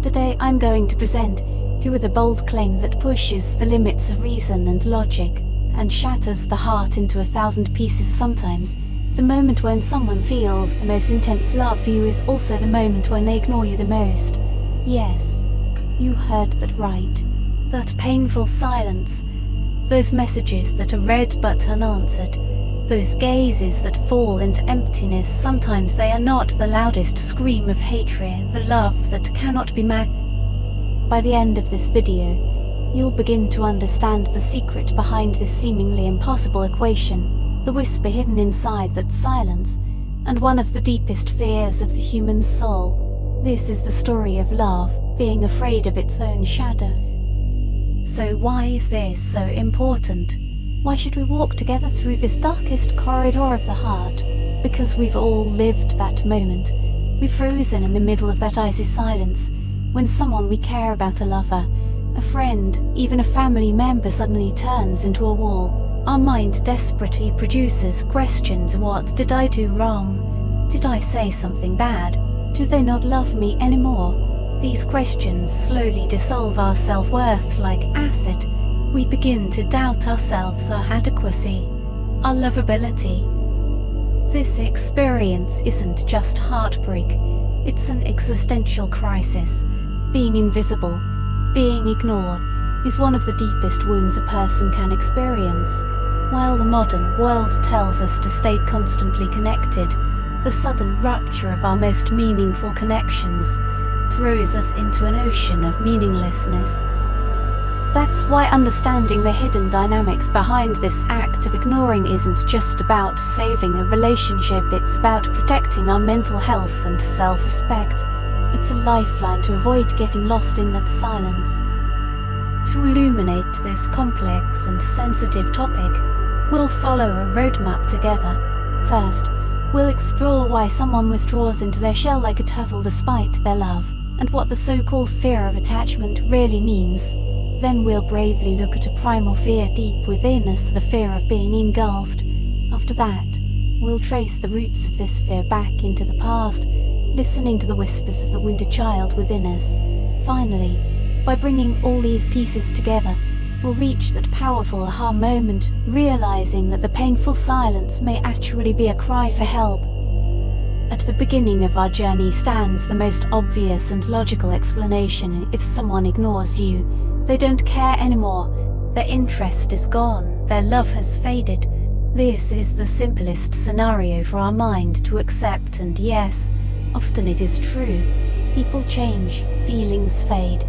Today I'm going to present you with a bold claim that pushes the limits of reason and logic, and shatters the heart into 1,000 pieces sometimes. The moment when someone feels the most intense love for you is also the moment when they ignore you the most. Yes, you heard that right. That painful silence. Those messages that are read but unanswered. Those gazes that fall into emptiness. Sometimes they are not the loudest scream of hatred, the love that cannot be By the end of this video, you'll begin to understand the secret behind this seemingly impossible equation, the whisper hidden inside that silence, and one of the deepest fears of the human soul. This is the story of love being afraid of its own shadow. So why is this so important? Why should we walk together through this darkest corridor of the heart? Because we've all lived that moment. We've frozen in the middle of that icy silence, when someone we care about, a lover, a friend, even a family member, suddenly turns into a wall. Our mind desperately produces questions. What did I do wrong? Did I say something bad? Do they not love me anymore? These questions slowly dissolve our self-worth like acid. We begin to doubt ourselves, our adequacy, our lovability. This experience isn't just heartbreak, it's an existential crisis. Being invisible, being ignored, is one of the deepest wounds a person can experience. While the modern world tells us to stay constantly connected, the sudden rupture of our most meaningful connections throws us into an ocean of meaninglessness. That's why understanding the hidden dynamics behind this act of ignoring isn't just about saving a relationship, it's about protecting our mental health and self-respect. It's a lifeline to avoid getting lost in that silence. To illuminate this complex and sensitive topic, we'll follow a roadmap together. First, we'll explore why someone withdraws into their shell like a turtle despite their love, and what the so-called fear of attachment really means. Then we'll bravely look at a primal fear deep within us, the fear of being engulfed. After that, we'll trace the roots of this fear back into the past, listening to the whispers of the wounded child within us. Finally, by bringing all these pieces together, we'll reach that powerful aha moment, realizing that the painful silence may actually be a cry for help. At the beginning of our journey stands the most obvious and logical explanation. If someone ignores you, they don't care anymore. Their interest is gone. Their love has faded. This is the simplest scenario for our mind to accept, and yes, often it is true. People change, feelings fade,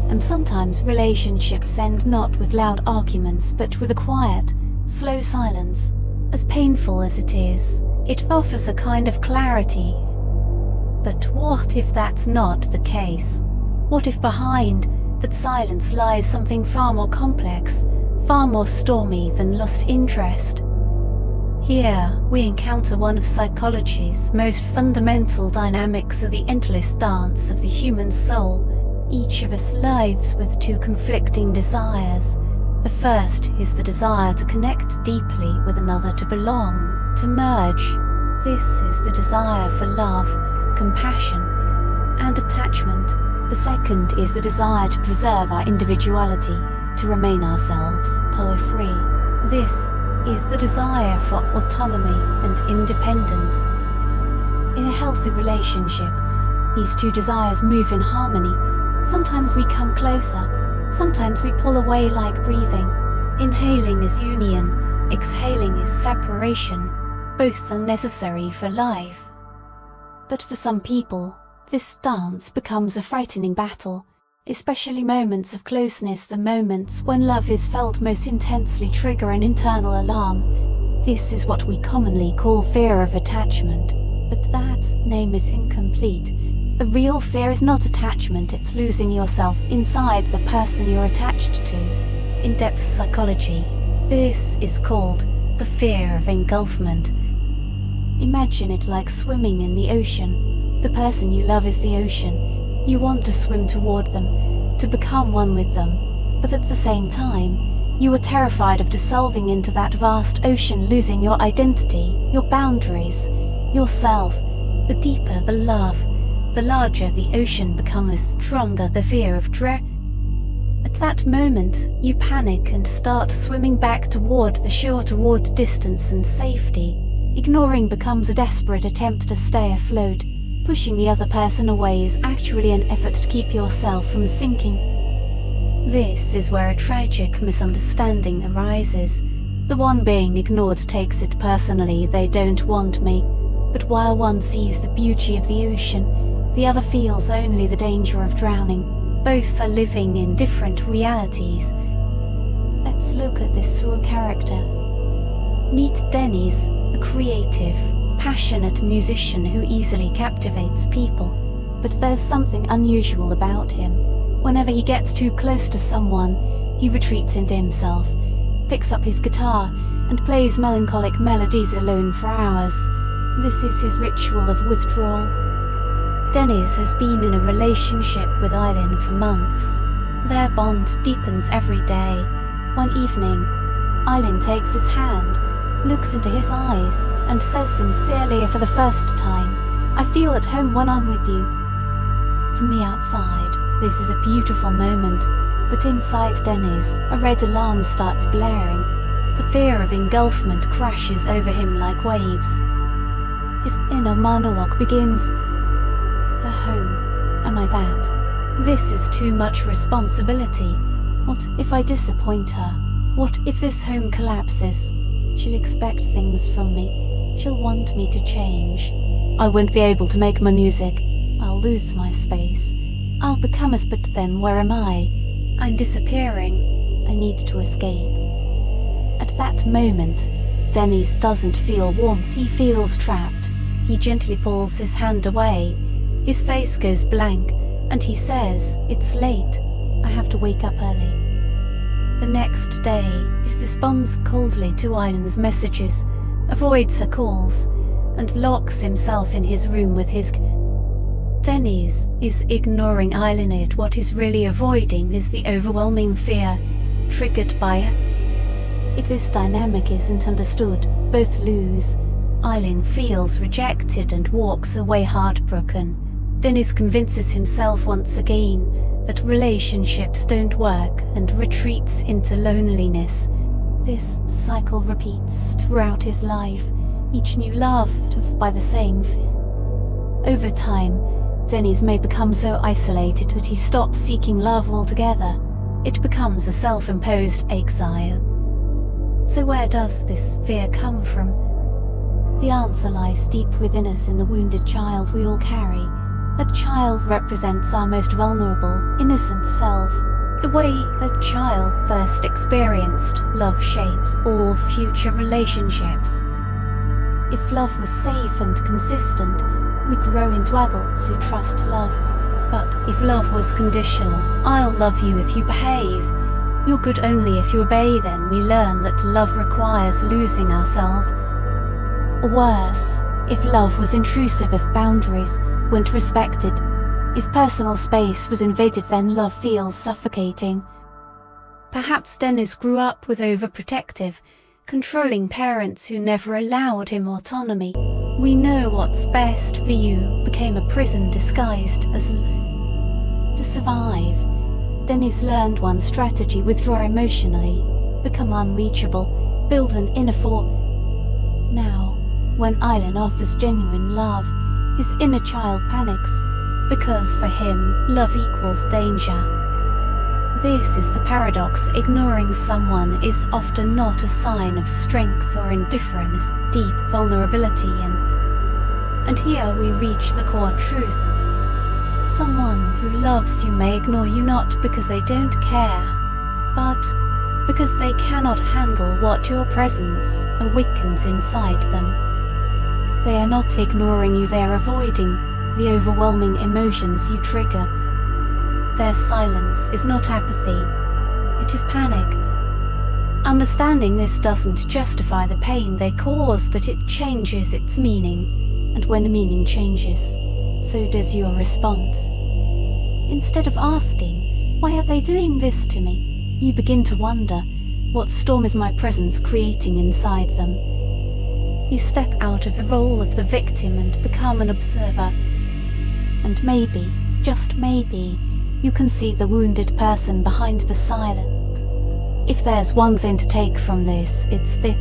and sometimes relationships end not with loud arguments but with a quiet, slow silence. As painful as it is, it offers a kind of clarity. But what if that's not the case? What if behind that silence lies something far more complex, far more stormy than lost interest? Here, we encounter one of psychology's most fundamental dynamics of the endless dance of the human soul. Each of us lives with two conflicting desires. The first is the desire to connect deeply with another, to belong, to merge. This is the desire for love, compassion, and attachment. The second is the desire to preserve our individuality, to remain ourselves, toy-free. This is the desire for autonomy and independence. In a healthy relationship, these two desires move in harmony. Sometimes we come closer, sometimes we pull away like breathing. Inhaling is union, exhaling is separation. Both are necessary for life. But for some people, this dance becomes a frightening battle, especially moments of closeness. The moments when love is felt most intensely trigger an internal alarm. This is what we commonly call fear of attachment, but that name is incomplete. The real fear is not attachment, it's losing yourself inside the person you're attached to. In depth psychology, this is called the fear of engulfment. Imagine it like swimming in the ocean. The person you love is the ocean. You want to swim toward them, to become one with them, but at the same time, you are terrified of dissolving into that vast ocean, losing your identity, your boundaries, yourself. The deeper the love, The larger the ocean becomes, stronger the fear of dread. At that moment, you panic and start swimming back toward the shore, toward distance and safety. Ignoring becomes a desperate attempt to stay afloat. Pushing the other person away is actually an effort to keep yourself from sinking. This is where a tragic misunderstanding arises. The one being ignored takes it personally, they don't want me. But while one sees the beauty of the ocean, the other feels only the danger of drowning. Both are living in different realities. Let's look at this through a character. Meet Dennis, a creative, passionate musician who easily captivates people. But there's something unusual about him. Whenever he gets too close to someone, he retreats into himself, picks up his guitar, and plays melancholic melodies alone for hours. This is his ritual of withdrawal. Dennis has been in a relationship with Eileen for months. Their bond deepens every day. One evening, Eileen takes his hand, looks into his eyes, and says sincerely for the first time, "I feel at home when I'm with you." From the outside, this is a beautiful moment, but inside Dennis, a red alarm starts blaring. The fear of engulfment crashes over him like waves. His inner monologue begins. Her home. Am I that? This is too much responsibility. What if I disappoint her? What if this home collapses? She'll expect things from me. She'll want me to change. I won't be able to make my music. I'll lose my space. I'll become as, but then where am I? I'm disappearing. I need to escape. At that moment, Dennis doesn't feel warmth, he feels trapped. He gently pulls his hand away. His face goes blank, and he says, "It's late. I have to wake up early." The next day, he responds coldly to Eileen's messages, avoids her calls, and locks himself in his room with his. Dennis is ignoring Eileen, yet what he's really avoiding is the overwhelming fear triggered by her. If this dynamic isn't understood, both lose. Eileen feels rejected and walks away heartbroken. Dennis convinces himself once again that relationships don't work and retreats into loneliness. This cycle repeats throughout his life, each new love by the same. Over time, Dennis may become so isolated that he stops seeking love altogether. It becomes a self-imposed exile. So where does this fear come from? The answer lies deep within us in the wounded child we all carry. That child represents our most vulnerable, innocent self. The way that child first experienced love shapes all future relationships. If love was safe and consistent, we grow into adults who trust love. But if love was conditional, I'll love you if you behave, you're good only if you obey, then we learn that love requires losing ourselves. Or worse, if love was intrusive, if boundaries weren't respected, if personal space was invaded, then love feels suffocating. Perhaps Dennis grew up with overprotective, controlling parents who never allowed him autonomy. "We know what's best for you" became a prison disguised as to survive. Dennis learned one strategy: withdraw emotionally, become unreachable, build an inner fort. Now, when Eileen offers genuine love, his inner child panics, because for him, love equals danger. This is the paradox: ignoring someone is often not a sign of strength or indifference, deep vulnerability, and here we reach the core truth. Someone who loves you may ignore you not because they don't care, but because they cannot handle what your presence awakens inside them. They are not ignoring you, they are avoiding the overwhelming emotions you trigger. Their silence is not apathy, it is panic. Understanding this doesn't justify the pain they cause, but it changes its meaning. And when the meaning changes, so does your response. Instead of asking, "Why are they doing this to me?" you begin to wonder, "What storm is my presence creating inside them?" You step out of the role of the victim and become an observer. and maybe, just maybe, you can see the wounded person behind the silence. If there's one thing to take from this, it's this.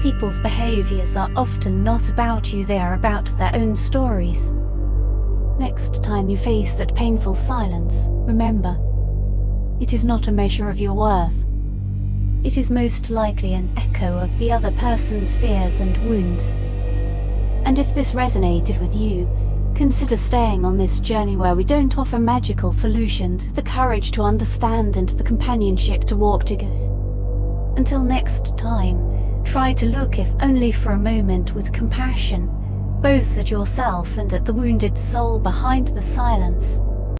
People's behaviors are often not about you, they are about their own stories. Next time you face that painful silence, remember, it is not a measure of your worth. It is most likely an echo of the other person's fears and wounds. And if this resonated with you, consider staying on this journey where we don't offer magical solutions, the courage to understand and the companionship to walk together. Until next time, try to look, if only for a moment, with compassion, both at yourself and at the wounded soul behind the silence.